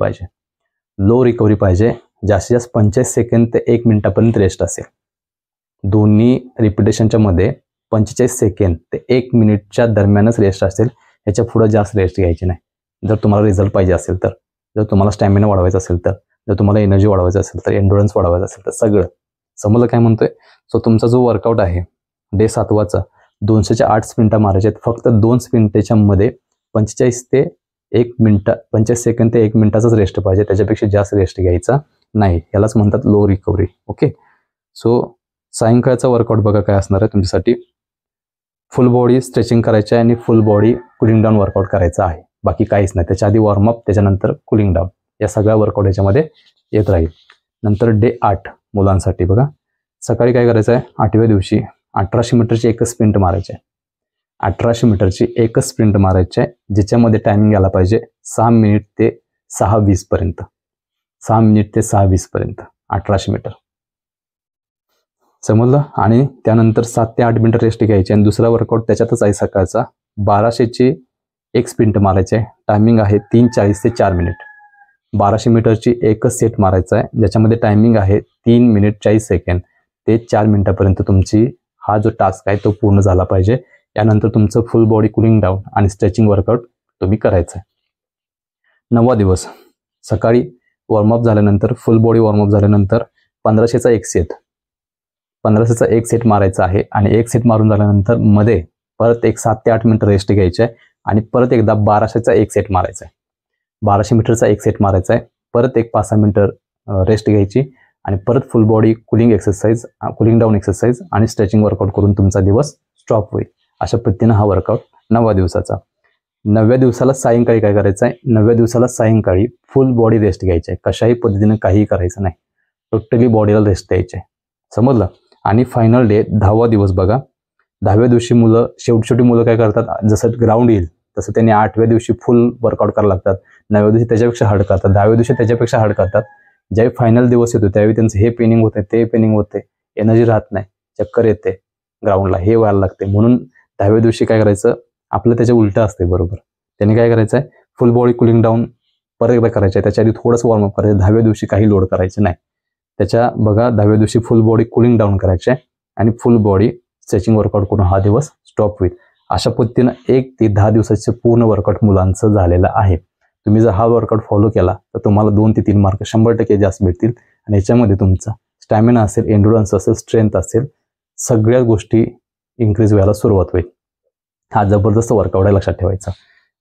पाहिजे. जास्तीत जास्त 45 सेकंद ते 1 मिनिटापर्यंत रेस्ट असेल. दोन्ही रिपिटेशनच्या मध्ये 45 सेकंद ते 1 मिनिटच्या दरम्यानच रेस्ट असेल. याच्या पुढे जास्त रेस्ट घ्यायची नाही. जर तुम्हाला रिझल्ट पाहिजे असेल तर, जर तुम्हाला स्टॅमिना वाढवायचा असेल तर, जर तुम्हाला एनर्जी वाढवायचं असेल तर, एंडुरन्स वाढवायचा असेल तर, सगळं समजलं काय म्हणतोय. सो तुमचा जो वर्कआउट आहे डे 7वाचा 200च्या 8 स्प्रिंटा मारायचे आहेत. फक्त 2 स्प्रिंटेच्या मध्ये 45 सेकंद ते 1 मिनिटाचाच रेस्ट पाहिजे. त्याच्यापेक्षा जास्त रेस्ट घ्यायचा नाही. यालाच म्हणतात लो रिकव्हरी. ओके. सो सायंकाळचा वर्कआउट बघा काय असणार आहे तुमच्यासाठी. फुल बॉडी स्ट्रेचिंग करायचं आहे आणि फुल बॉडी कुलिंग डाऊन वर्कआउट करायचा आहे. बाकी काहीच नाही. त्याच्या आधी वॉर्मअप, त्याच्यानंतर कुलिंग डाऊन, या सगळ्या वर्कआउट याच्यामध्ये येत राहील. नंतर डे 8 मुलांसाठी बघा. सकाळी काय करायचं आहे, 8व्या दिवशी 1800 मीटरची एकच स्प्रिंट मारायची आहे. 1800 मीटरची एकच स्प्रिंट मारायची आहे, ज्याच्यामध्ये टायमिंग यायला पाहिजे 6 मिनिट ते 6:20 पर्यंत. 6 मिनिट ते 6:20 पर्यंत 1800 मीटर. समजलं. आणि त्यानंतर 7 ते 8 मिनिटं रेस्ट घ्यायची आणि दुसरा वर्कआउट त्याच्यातच आहे सकाळचा. 1200ची एक स्प्रिंट मारायची आहे. टायमिंग आहे 3:40 ते 4 मिनिट. 1200 मीटरची एकच सेट मारायचा आहे, ज्याच्यामध्ये टायमिंग आहे 3 मिनिट 40 सेकंद ते 4 मिनिटापर्यंत तुमची हा जो टास्क आहे तो पूर्ण झाला पाहिजे. यानंतर तुमचं फुल बॉडी कुलिंग डाऊन आणि स्ट्रेचिंग वर्कआउट तुम्ही करायचं आहे. 9वा दिवस सकाळी वॉर्मअप झाल्यानंतर, फुल बॉडी वॉर्मअप झाल्यानंतर 1500चा एक सेट मारायचा आहे आणि एक सेट मारून झाल्यानंतर मध्ये परत एक 7 ते 8 मिनिटं रेस्ट घ्यायची आहे आणि परत एकदा 1200चा एक सेट मारायचा आहे. 1200 मीटरचा एक सेट मारायचा आहे, परत एक 5-6 मिनिटं रेस्ट घ्यायची आणि परत फुल बॉडी कुलिंग डाऊन एक्सरसाइज आणि स्ट्रेचिंग वर्कआउट करून तुमचा दिवस स्टॉप होईल. अशा पद्धतीनं हा वर्कआउट 9व्या दिवसाचा. 9व्या दिवसाला सायंकाळी काय करायचं आहे, 9व्या दिवसाला सायंकाळी फुल बॉडी रेस्ट घ्यायची आहे. कशाही पद्धतीनं काहीही करायचं नाही, टोटली बॉडीला रेस्ट द्यायची आहे. समजलं. आणि फायनल डे 10वा दिवस बघा. 10व्या दिवशी मुलं, शेवटी मुलं काय करतात, जसं ग्राउंड येईल तसं त्यांनी 8व्या दिवशी फुल वर्कआउट करायला लागतात. 9व्या दिवशी त्याच्यापेक्षा हार्ड करतात. 10व्या दिवशी त्याच्यापेक्षा हार्ड करतात. ज्यावेळी फायनल दिवस येतो त्यावेळी त्यांचं हे पेनिंग होते, ते पेनिंग होते, एनर्जी राहत नाही, चक्कर येते ग्राउंडला, हे व्हायला लागते. म्हणून 10व्या दिवशी काय करायचं, आपलं त्याच्या उलटं असते बरोबर. त्यांनी काय करायचं आहे, फुल बॉडी कुलिंग डाऊन परत एकदा करायचं आहे. त्याच्या आधी थोडंसं वॉर्मअप करायचं. 10व्या दिवशी काही लोड करायचं नाही. त्याच्या बघा 10व्या दिवशी फुल बॉडी कुलिंग डाऊन करायचे आहे आणि फुल बॉडी स्ट्रेचिंग वर्कआउट करून हा दिवस स्टॉप होईल. अशा पद्धतीनं 1 ते 10 दिवसाचे पूर्ण वर्कआउट मुलांचं झालेलं आहे. तुम्ही जर हा वर्कआउट फॉलो केला तर तुम्हाला 2 ते 3 मार्क 100% जास्त भेटतील आणि याच्यामध्ये तुमचा स्टॅमिना असेल, एंडुरन्स असेल, स्ट्रेंथ असेल, सगळ्या गोष्टी इन्क्रीज व्हायला सुरुवात होईल. हा जबरदस्त वर्कआउट आहे, लक्षात ठेवायचा.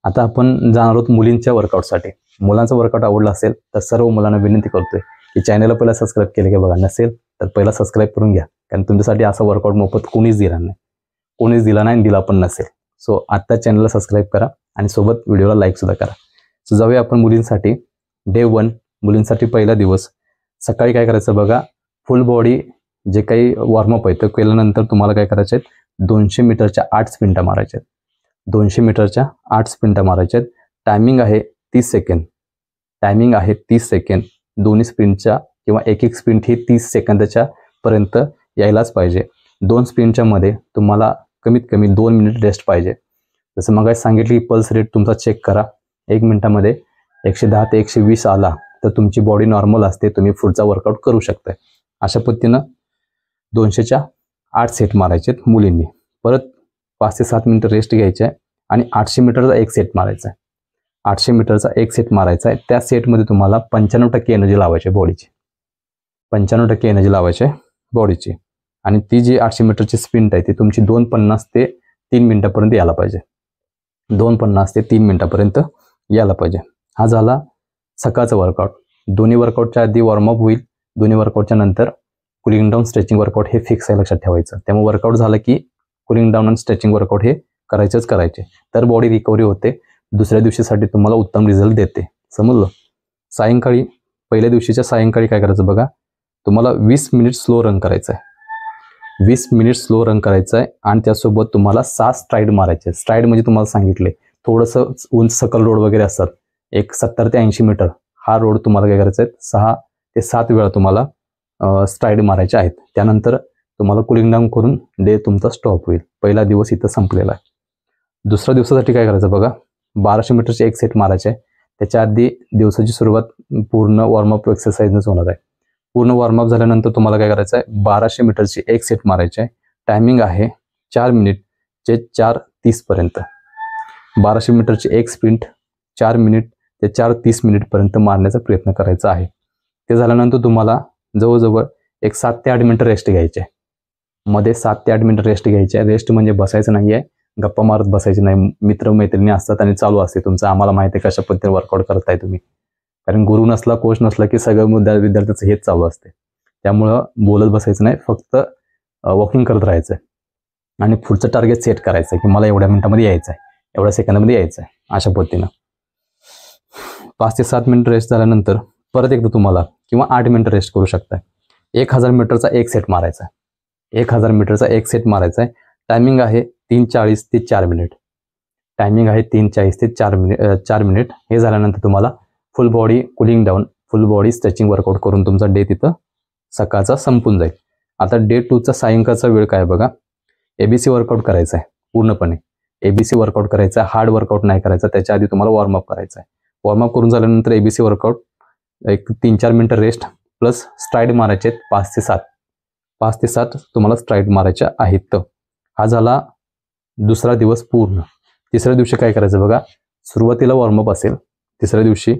आता आपण जाणार आहोत मुलींच्या वर्कआउटसाठी. मुलांचा वर्कआउट आवडला असेल तर सर्व मुलांना विनंती करतोय की चॅनलला पहिला सबस्क्राईब केले का बघा, नसेल तर पहिला सबस्क्राईब करून घ्या. कारण तुमच्यासाठी असा वर्कआउट मोफत कोणीच दिला नाही, दिला पण नसेल. सो आत्ता चॅनलला सबस्क्राईब करा आणि सोबत व्हिडिओला लाईक सुद्धा करा. सो जाऊया आपण मुलींसाठी. डे 1 मुलींसाठी पहिला दिवस. सकाळी काय करायचं बघा, फुल बॉडी जे काही वॉर्मअप आहे ते केल्यानंतर तुम्हाला काय करायचे आहेत, 200 मीटरच्या 8 स्प्रिंटा मारायच्या आहेत. 200 मीटरच्या 8 स्प्रिंटा मारायच्या आहेत. टायमिंग आहे 30 सेकंद. दोन्ही स्प्रिंटच्या किंवा एक स्प्रिंट ही 30 सेकंदाच्या पर्यंत यायलाच पाहिजे. 2 स्प्रिंटच्या मध्ये तुम्हाला कमीत कमी 2 मिनिट रेस्ट पाहिजे. जसं मग सांगितली की पल्स रेट तुमचा चेक करा. 1 मिनिटामध्ये 110 ते 120 आला तर तुमची बॉडी नॉर्मल असते, तुम्ही पुढचा वर्कआउट करू शकता. अशा पद्धतीनं 200च्या 8 सेट मारायचे मुलींनी. परत 5 ते 7 मिनिटं रेस्ट घ्यायचे आहे आणि 800 मीटरचा एक सेट मारायचा आहे. 800 मीटरचा एक सेट मारायचा आहे. त्या सेटमध्ये तुम्हाला 95% एनर्जी लावायची आहे बॉडीची. 95% एनर्जी लावायची आहे बॉडीची. आणि ती जी 800 मीटरची स्प्रिंट आहे ती तुमची 2:50 ते 3 मिनिटापर्यंत यायला पाहिजे. 2:50 ते 3 मिनिटापर्यंत यायला पाहिजे. हा झाला सकाळचा वर्कआउट. दोन्ही वर्कआउटच्या आधी वॉर्मअप होईल, दोन्ही वर्कआउटच्या नंतर कुलिंग डाऊन स्ट्रेचिंग वर्कआउट हे फिक्स आहे, लक्षात ठेवायचं. त्यामुळे वर्कआउट झालं की कुलिंग डाऊन आणि स्ट्रेचिंग वर्कआउट हे करायचे, तर बॉडी रिकव्हरी होते, दुसऱ्या दिवशीसाठी तुम्हाला उत्तम रिझल्ट देते. समजलं. सायंकाळी पहिल्या दिवशीच्या सायंकाळी काय करायचं बघा, तुम्हाला 20 मिनिट स्लो रन करायचं आहे. 20 मिनिट स्लो रन करायचं आहे आणि त्यासोबत तुम्हाला 6 स्ट्राईड मारायचे. स्ट्राईड म्हणजे तुम्हाला सांगितले थोडंसं उंच सकल रोड वगैरे असतात, एक 70 ते 80 मीटर हा रोड तुम्हाला काय करायचा आहे, 6 ते 7 वेळा तुम्हाला स्ट्राईड मारायचे आहेत. त्यानंतर तुम्हाला कुलिंग डाऊन करून डे तुमचा स्टॉप होईल. पहिला दिवस इथं संपलेला आहे. दुसऱ्या दिवसासाठी काय करायचं बघा, 1200 मीटरचे एक सेट मारायचे आहे. त्याच्या आधी दिवसाची सुरुवात पूर्ण वॉर्मअप एक्सरसाइजनच होणार आहे. पूर्ण वॉर्मअप झाल्यानंतर तुम्हाला काय करायचं आहे, 1200 मीटरची एक सेट मारायचे आहे. टायमिंग आहे 4 मिनिट ते 4:30 पर्यंत. 1200 मीटरची एक स्प्रिंट 4 मिनिट ते 4:30 मिनिटपर्यंत मारण्याचा प्रयत्न करायचा आहे. ते झाल्यानंतर तुम्हाला जवळजवळ एक 7 ते 8 मिनिटं रेस्ट घ्यायचे आहे. मध्ये 7 ते 8 मिनिटं रेस्ट घ्यायचे आहे. रेस्ट म्हणजे बसायचं नाही आहे, गप्पा मारत बसायचे नाही. मित्रमैत्रिणी असतात आणि चालू असते तुमचं, आम्हाला माहिती आहे कशा पद्धतीने वर्कआउट करताय तुम्ही. कारण गुरु नसला, कोच नसला की सगळं विद्यार्थ्याचं हेच चालू असते. त्यामुळं बोलत बसायचं नाही, फक्त वॉकिंग करत राहायचं आणि पुढचं टार्गेट सेट करायचं की मला एवढ्या मिनिटामध्ये यायचं आहे, एवढ्या सेकंदामध्ये यायचं आहे. अशा पद्धतीनं 5 ते 7 मिनिट रेस्ट झाल्यानंतर परत एकदा तुम्हाला किंवा 8 मिनिटं रेस्ट करू शकताय. 1000 मीटरचा एक सेट मारायचा आहे. 1000 मीटरचा एक सेट मारायचा आहे. टायमिंग आहे 3:40 ते 4 मिनिट. टायमिंग आहे 3:40 ते 4 मिनिट. हे झाल्यानंतर तुम्हाला फुल बॉडी कुलिंग डाऊन, फुल बॉडी स्ट्रेचिंग वर्कआउट करून तुमचा डे तिथं सकाळचा संपून जाईल. आता डे 2चा सायंकाळचा वेळ काय बघा, ABC वर्कआउट करायचा आहे पूर्णपणे. ABC वर्कआउट करायचा आहे, हार्ड वर्कआउट नाही करायचा. त्याच्या आधी तुम्हाला वॉर्मअप करायचा आहे. वॉर्मअप करून झाल्यानंतर ABC वर्कआउट एक 3-4 मिनिटं रेस्ट प्लस स्ट्राईड मारायचे आहेत 5 ते 7. 5 ते 7 तुम्हाला स्ट्राईड मारायच्या आहेत. हा झाला दुसरा दिवस पूर्ण. तिसऱ्या दिवशी काय करायचं बघा, सुरुवातीला वॉर्मअप असेल. तिसऱ्या दिवशी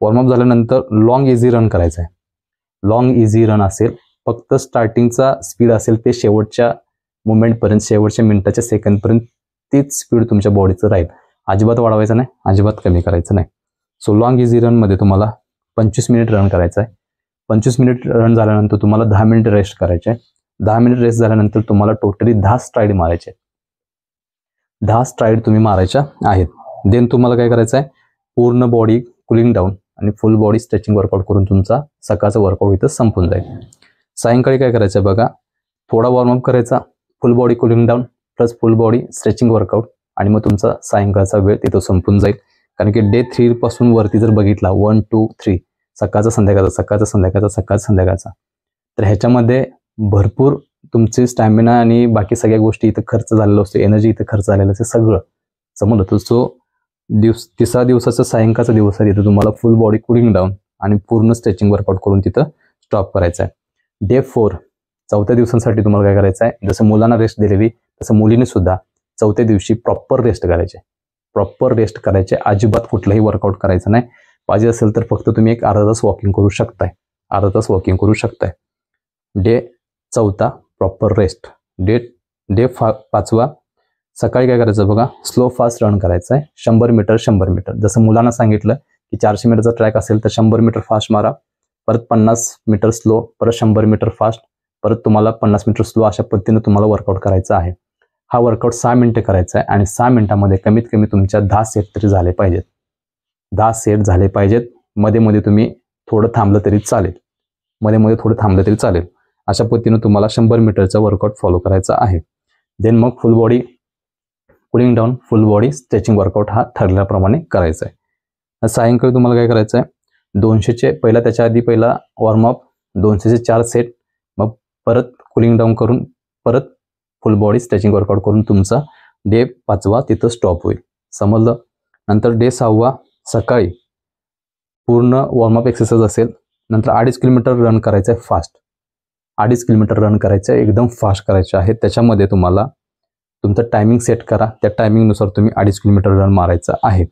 वॉर्मअप झाल्यानंतर लॉंग इझी रन करायचं आहे. लॉंग इझी रन असेल, फक्त स्टार्टिंगचा स्पीड असेल ते शेवटच्या मुवमेंटपर्यंत, शेवटच्या मिनिटाच्या सेकंडपर्यंत तीच स्पीड तुमच्या बॉडीचं राहील. अजिबात वाढवायचं नाही, अजिबात कमी करायचं नाही. सो लॉंग इझी रनमध्ये तुम्हाला 25 मिनिट रन करायचं आहे. 25 मिनिट रन झाल्यानंतर तुम्हाला 10 मिनिट रेस्ट करायचे आहे. 10 मिनिट रेस्ट झाल्यानंतर तुम्हाला टोटली 10 स्ट्राईड मारायचे आहेत. 10 स्ट्राईड तुम्ही मारायच्या आहेत. देन तुम्हाला काय करायचं आहे, पूर्ण बॉडी कुलिंग डाऊन आणि फुल बॉडी स्ट्रेचिंग वर्कआउट करून तुमचा सकाळचा वर्कआउट इथं संपून जाईल. सायंकाळी काय करायचं आहे बघा, थोडा वॉर्मअप करायचा, फुल बॉडी कुलिंग डाऊन प्लस फुल बॉडी स्ट्रेचिंग वर्कआउट आणि मग तुमचा सायंकाळचा वेळ तिथं संपून जाईल. कारण की डे 3 पासून वरती जर बघितला 1, 2, 3 सकाळचा संध्याकाळचा, सकाळचा संध्याकाळचा, सकाळचा संध्याकाळचा, तर ह्याच्यामध्ये भरपूर तुमची स्टॅमिना आणि बाकी सगळ्या गोष्टी इथं खर्च झालेला असतो, एनर्जी इथं खर्च झालेलं असते सगळं. समजलं तर सो तिसरा दिवसाचा सायंकाळचा दिवस आहे, तिथं तुम्हाला फुल बॉडी कुलिंग डाऊन आणि पूर्ण स्ट्रेचिंग वर्कआउट करून तिथं स्टॉप करायचा आहे. डे 4 चौथ्या दिवसांसाठी तुम्हाला काय करायचं आहे, जसं मुलांना रेस्ट दिलेली तसं मुलीने सुद्धा चौथ्या दिवशी प्रॉपर रेस्ट करायचे. प्रॉपर रेस्ट करायचे, अजिबात कुठलंही वर्कआउट करायचं नाही. पाहिजे असेल तर फक्त तुम्ही एक अर्धा तास वॉकिंग करू शकताय, अर्धा तास वॉकिंग करू शकताय. Day 4 proper rest. डे 5 सकाळी काय करायचं बघा, स्लो फास्ट रन करायचं आहे. 100 मीटर 100 मीटर. जसं मुलांना सांगितलं की 400 मीटरचा ट्रॅक असेल तर 100 मीटर फास्ट मारा, परत 50 मीटर स्लो, परत 100 मीटर फास्ट, परत तुम्हाला 50 मीटर स्लो. अशा पद्धतीने तुम्हाला वर्कआउट करायचा आहे. हा वर्कआउट 6 मिनिटं करायचा आहे आणि 6 मिनिटामध्ये कमीत कमी तुमच्या 10 सेट तरी झाले पाहिजेत. 10 सेट झाले पाहिजेत. मध्ये मध्ये तुम्ही थोडं थांबलं तरी चालेल, मध्ये मध्ये थोडं थांबलं तरी चालेल. अशा पद्धतीने तुम्हाला 100 मीटरचा वर्कआउट फॉलो करायचा आहे. देन मग फुल बॉडी कुलिंग डाऊन, फुल बॉडी स्ट्रेचिंग वर्कआउट हा ठरल्याप्रमाणे करायचा आहे. सायंकाळी तुम्हाला काय करायचं आहे, 200चे पहिला, त्याच्या आधी पहिला वॉर्मअप, 200चे 4 सेट, मग परत कुलिंग डाऊन करून परत फुल बॉडी स्ट्रेचिंग वर्कआउट करून तुमचा डे 5 तिथं स्टॉप होईल. समजलं. नंतर डे 6 सकाळी पूर्ण वॉर्मअप एक्सरसाइज असेल. नंतर 2.5 किलोमीटर रन करायचं आहे फास्ट. 2.5 किलोमीटर रन करायचं आहे, एकदम फास्ट करायचे आहे. त्याच्यामध्ये तुम्हाला तुमचं टायमिंग सेट करा, त्या टायमिंगनुसार तुम्ही 2.5 किलोमीटर रन मारायचं आहे.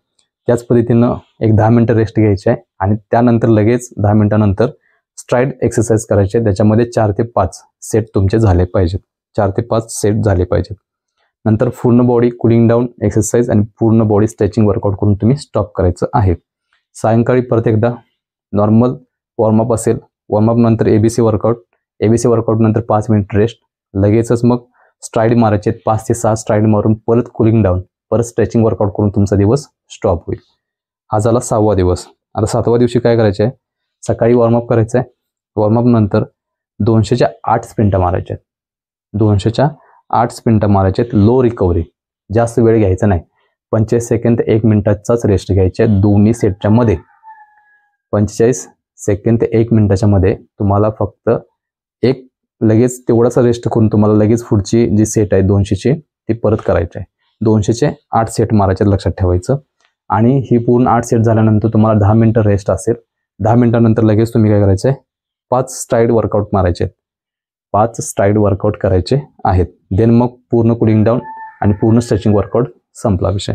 त्याच पद्धतीनं एक 10 मिनिटं रेस्ट घ्यायची आहे आणि त्यानंतर लगेच 10 मिनिटानंतर स्ट्राईड एक्सरसाइज करायचे. त्याच्यामध्ये 4 ते 5 सेट तुमचे झाले पाहिजेत. 4 ते 5 सेट झाले पाहिजेत. नंतर पूर्ण बॉडी कुलिंग डाऊन एक्सरसाइज आणि पूर्ण बॉडी स्ट्रेचिंग वर्कआउट करून तुम्ही स्टॉप करायचं आहे. सायंकाळी परत एकदा नॉर्मल वॉर्मअप असेल, वॉर्मअप नंतर ABC वर्कआउट, ABC वर्कआउट नंतर 5 मिनिट रेस्ट, लगेचच मग स्ट्राईड मारायचे 5 ते 6 स्ट्राईड मारून परत कुलिंग डाऊन, परत स्ट्रेचिंग वर्कआउट करून तुमचा दिवस स्टॉप होईल. हा झाला 6वा दिवस. आता 7व्या दिवशी काय करायचं आहे, सकाळी वॉर्मअप करायचं आहे. वॉर्मअप नंतर 200च्या 8 स्प्रिंटा मारायच्या आहेत. 200च्या 8 स्प्रिंटा मारायचे आहेत. लो रिकव्हरी, जास्त वेळ घ्यायचा नाही. 45 सेकंद ते 1 मिनिटाचाच रेस्ट घ्यायचा आहे दोन्ही सेटच्या मध्ये. 45 सेकंद ते 1 मिनिटाच्या मध्ये तुम्हाला फक्त एक लगेच तेवढाच रेस्ट करून तुम्हाला लगेच पुढची जी सेट आहे 200ची ती परत करायची आहे. 200चे 8 सेट मारायचे लक्षात ठेवायचं. आणि ही पूर्ण 8 सेट झाल्यानंतर तुम्हाला 10 मिनिटं रेस्ट असेल. 10 मिनिटानंतर लगेच तुम्ही काय करायचं आहे, 5 स्ट्राईड वर्कआउट मारायचे आहेत. 5 स्ट्राईड वर्कआउट करायचे आहेत. देन मग पूर्ण कुलिंग डाऊन आणि पूर्ण स्ट्रेचिंग वर्कआउट संपला विषय.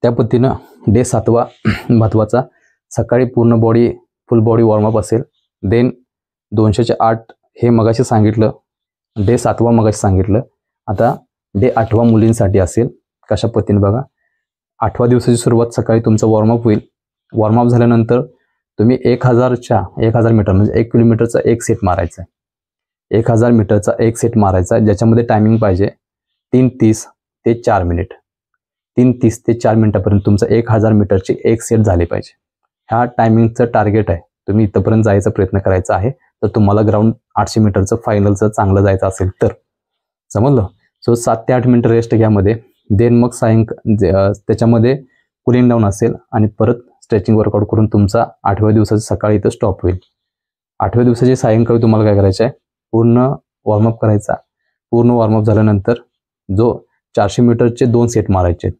त्या पद्धतीनं डे 7वा महत्त्वाचा, सकाळी पूर्ण बॉडी फुल बॉडी वॉर्मअप असेल. देन 200चे 8 हे मगाशी सांगितलं, डे 7वा मगाशी सांगितलं. आता डे 8वा मुलींसाठी असेल. कशा पद्धतीने बघा, 8व्या दिवसाची सुरुवात सकाळी तुमचं वॉर्मअप होईल. वॉर्मअप झाल्यानंतर तुम्ही 1000 मीटर म्हणजे 1 किलोमीटरचा एक सेट मारायचा आहे. 1000 मीटरचा एक सेट मारायचा, ज्याच्यामध्ये टायमिंग पाहिजे 3:30 ते 4 मिनिट. 3:30 ते 4 मिनिटापर्यंत तुमचं 1000 मीटरची एक सेट झाली पाहिजे. ह्या टायमिंगचं टार्गेट आहे. तुम्ही इथंपर्यंत जायचा प्रयत्न करायचा आहे. तर तुम्हाला ग्राउंड 800 मीटरचं फायनलचं चांगलं जायचं असेल तर, समजलं. सो 7 ते 8 मिनिटं रेस्ट घ्यामध्ये. देन मग त्याच्यामध्ये कुलिंग डाऊन असेल आणि परत स्ट्रेचिंग वर्कआउट करून तुमचा 8व्या दिवसाची सकाळी इथं स्टॉप होईल. 8व्या दिवसाची सायंकाळी तुम्हाला काय करायचं आहे, पूर्ण वॉर्मअप करायचा. पूर्ण वॉर्मअप झाल्यानंतर जो 400 मीटरचे 2 सेट मारायचे.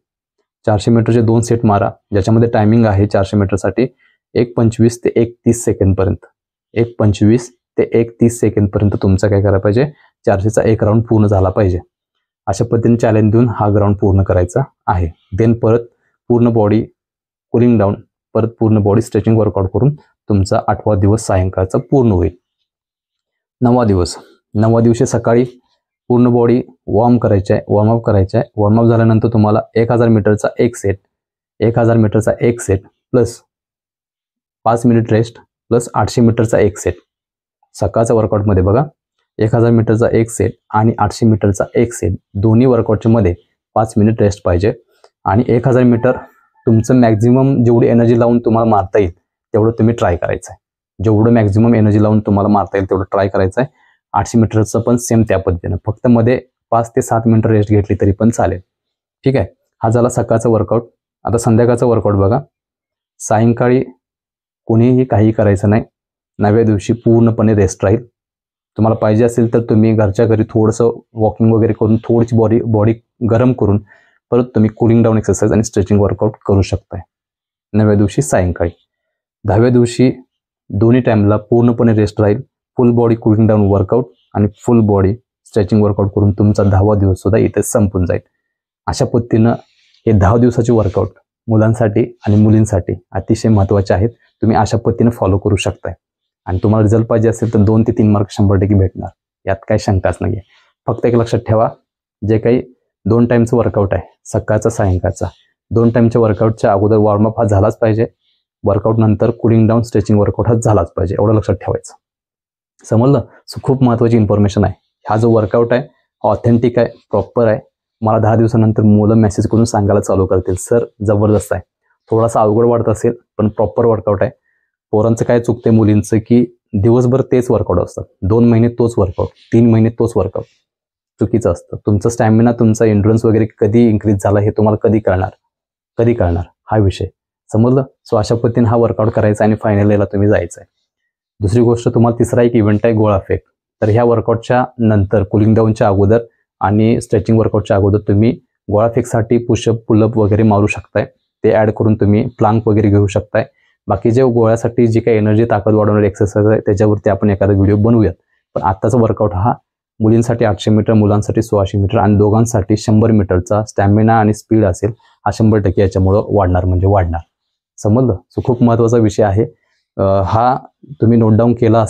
400 मीटरचे 2 सेट मारा, ज्याच्यामध्ये टायमिंग आहे 400 मीटरसाठी 1:25 ते 1:30 सेकंदपर्यंत. 1:25 ते 1:30 सेकंदपर्यंत तुमचा काय करायला पाहिजे, 400चा एक राऊंड पूर्ण झाला पाहिजे. अशा पद्धतीने चॅलेंज देऊन हा ग्राउंड पूर्ण करायचा आहे. देन परत पूर्ण बॉडी कुलिंग डाऊन, परत पूर्ण बॉडी स्ट्रेचिंग वर्कआउट करून तुमचा 8वा दिवस सायंकाळचा पूर्ण होईल. 9वा दिवस. 9व्या दिवशी सकाळी पूर्ण बॉडी वॉर्मअप करायचं आहे. वॉर्मअप झाल्यानंतर तुम्हाला 1000 मीटरचा एक सेट, 1000 मीटरचा एक set plus 5 minute rest plus 800 मीटरचा एक सेट. सकाळच्या वर्कआउटमध्ये बघा, 1000 मीटरचा एक सेट आणि 800 मीटरचा एक सेट, दोन्ही वर्कआउटच्या मध्ये 5 मिनिट रेस्ट पाहिजे. आणि 1000 मीटर तुमचं मॅक्झिमम जेवढी एनर्जी लावून तुम्हाला मारता येईल तेवढं तुम्ही ट्राय करायचं आहे. जेवढं मॅक्झिमम एनर्जी लावून तुम्हाला मारता येईल तेवढं ट्राय करायचं आहे. 800 मीटरचं पण सेम त्या पद्धतीनं, फक्त मध्ये 5 ते 7 मिनिटं रेस्ट घेतली तरी पण चालेल. ठीक आहे. हा झाला सकाळचा वर्कआउट. आता संध्याकाळचा वर्कआउट बघा. सायंकाळी कोणीही काही करायचं नाही. 9व्या दिवशी पूर्णपणे रेस्ट राहील. तुम्हाला पाहिजे असेल तर तुम्ही घरच्या घरी थोडंसं वॉकिंग वगैरे करून थोडीशी बॉडी गरम करून परत तुम्ही कुलिंग डाऊन एक्सरसाइज आणि स्ट्रेचिंग वर्कआउट करू शकताय 9व्या दिवशी सायंकाळी. 10व्या दिवशी दोन्ही टाईमला पूर्णपणे रेस्ट राहील. फुल बॉडी कुलिंग डाऊन वर्कआउट आणि फुल बॉडी स्ट्रेचिंग वर्कआउट करून तुमचा 10वा दिवस सुद्धा इथे संपून जाईल. अशा पद्धतीनं हे 10 दिवसाचे वर्कआउट मुलांसाठी आणि मुलींसाठी अतिशय महत्त्वाचे आहेत. तुम्ही अशा पद्धतीने फॉलो करू शकताय आणि तुम्हाला रिझल्ट पाहिजे असेल तर 2 ते 3 मार्क 100% भेटणार, यात काही शंकाच नाही आहे. फक्त एक लक्षात ठेवा, जे काही 2 टाईमचं वर्कआउट आहे, सकाळचा सायंकाळचा, 2 टाईमच्या वर्कआउटच्या अगोदर वॉर्मअप हा झालाच पाहिजे. वर्कआउट नंतर कुलिंग डाऊन स्ट्रेचिंग वर्कआउट हा झालाच पाहिजे, एवढं लक्षात ठेवायचं. समजलं. सो खूप महत्त्वाची इन्फॉर्मेशन आहे. हा जो वर्कआउट आहे ऑथेंटिक आहे, प्रॉपर आहे. मला 10 दिवसानंतर मुलं मेसेज करून सांगायला चालू करतील, सर जबरदस्त आहे. थोडासा अवघड वाटत असेल पण प्रॉपर वर्कआउट आहे. पोरांचं काय चुकते मुलींचं की दिवसभर तेच वर्कआउट असतात, 2 महिने तोच वर्कआउट, 3 महिने तोच वर्कआउट. चुकीचं असतं. तुमचं स्टॅमिना, तुमचा एंड्युरन्स वगैरे कधी इन्क्रीज झाला हे तुम्हाला कधी कळणार हा विषय. समजलं. सो अशा पद्धतीने हा वर्कआउट करायचा आणि फायनल तुम्ही जायचं आहे. दुसरी गोष्ट, तुम्हाला तिसरा एक इव्हेंट आहे गोळा फेक. तर ह्या वर्कआउटच्या नंतर कुलिंग डाऊनच्या अगोदर आणि स्ट्रेचिंग वर्कआउटच्या अगोदर तुम्ही गोळा फेकसाठी पुशअप पुलअप वगैरे मारू शकताय. ते ॲड करून तुम्ही प्लांक वगैरे घेऊ शकताय. बाकी जे गोळ्यासाठी जी काही एनर्जी ताकद वाढवणारी एक्सरसाइज आहे त्याच्यावरती आपण एखादा व्हिडिओ बनवूयात. पण आत्ताचा वर्कआउट हा मुलींसाठी 800 मीटर, मुलांसाठी 1600 मीटर आणि दोघांसाठी 100 मीटरचा स्टॅमिना आणि स्पीड असेल, हा 100% याच्यामुळं वाढणार. समजलं. सो खूप महत्त्वाचा विषय आहे हा. तुम्ही नोट डाऊन केला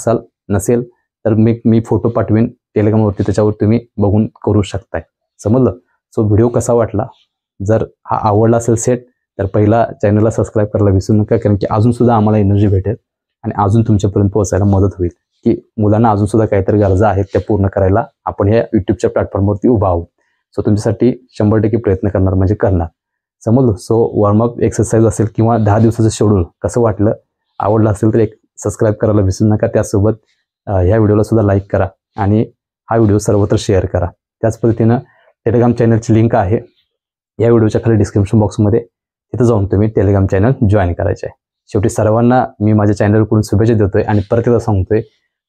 नसेल तर मी फोटो पाठवेन टेलिग्रामवरती, त्याच्यावर तुम्ही बघून करू शकताय. समजलं. सो व्हिडिओ कसा वाटला, जर हा आवडला असेल सेट, तर पहिला चॅनलला सबस्क्राईब करायला विसरू नका, कारण की अजून सुद्धा आम्हाला एनर्जी भेटेल आणि अजून तुमच्यापर्यंत पोहोचायला मदत होईल, की मुलांना अजून सुद्धा काहीतरी गरजा आहेत त्या पूर्ण करायला आपण ह्या यूट्यूबच्या प्लॅटफॉर्मवरती उभा आहोत. सो तुमच्यासाठी 100% प्रयत्न करणार म्हणजे करणार. समजलं. सो वॉर्मअप एक्सरसाइज असेल किंवा 10 दिवसाचं शेड्यूल कसं वाटलं, आवडलं असेल तर एक सबस्क्राईब करायला विसरू नका. त्यासोबत ह्या व्हिडिओला सुद्धा लाईक करा आणि हा व्हिडिओ सर्वत्र शेअर करा. त्याच पद्धतीनं टेलिग्राम चॅनलची लिंक आहे या व्हिडिओच्या खाली डिस्क्रिप्शन बॉक्समध्ये, तिथं जाऊन तुम्ही टेलिग्राम चॅनल जॉईन करायचे आहे. शेवटी सर्वांना मी माझ्या चॅनलकडून शुभेच्छा देतोय आणि परत एकदा सांगतोय,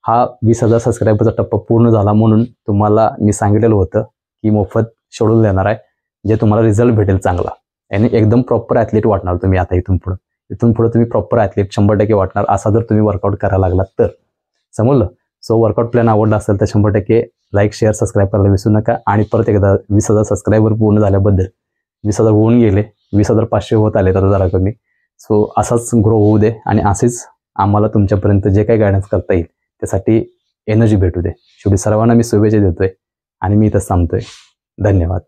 हा 20,000 सबस्क्रायबरचा टप्पा पूर्ण झाला म्हणून तुम्हाला मी सांगितलेलं होतं की मोफत शेड्यूल देणार आहे, जे तुम्हाला रिझल्ट भेटेल चांगला आणि एकदम प्रॉपर ॲथलीट वाटणार तुम्ही. आता इथून पुढे तुम्ही प्रॉपर ॲथलीट 100% वाटणार, असा जर तुम्ही वर्कआउट करायला लागलात तर. समजलं. सो वर्कआउट प्लॅन आवडला असेल तर 100% लाईक, शेअर, सबस्क्राईब करायला विसरू नका. आणि परत एकदा 20,000 सबस्क्रायबर पूर्ण झाल्याबद्दल, 20,000 होऊन गेले, 20,500 होत आले तर जरा कमी. सो असाच ग्रो होऊ दे आणि असेच आम्हाला तुमच्यापर्यंत जे काही गायडन्स करता येईल त्यासाठी एनर्जी भेटू दे. शेवटी सर्वांना मी शुभेच्छा देतोय आणि मी इथंच थांबतोय. धन्यवाद.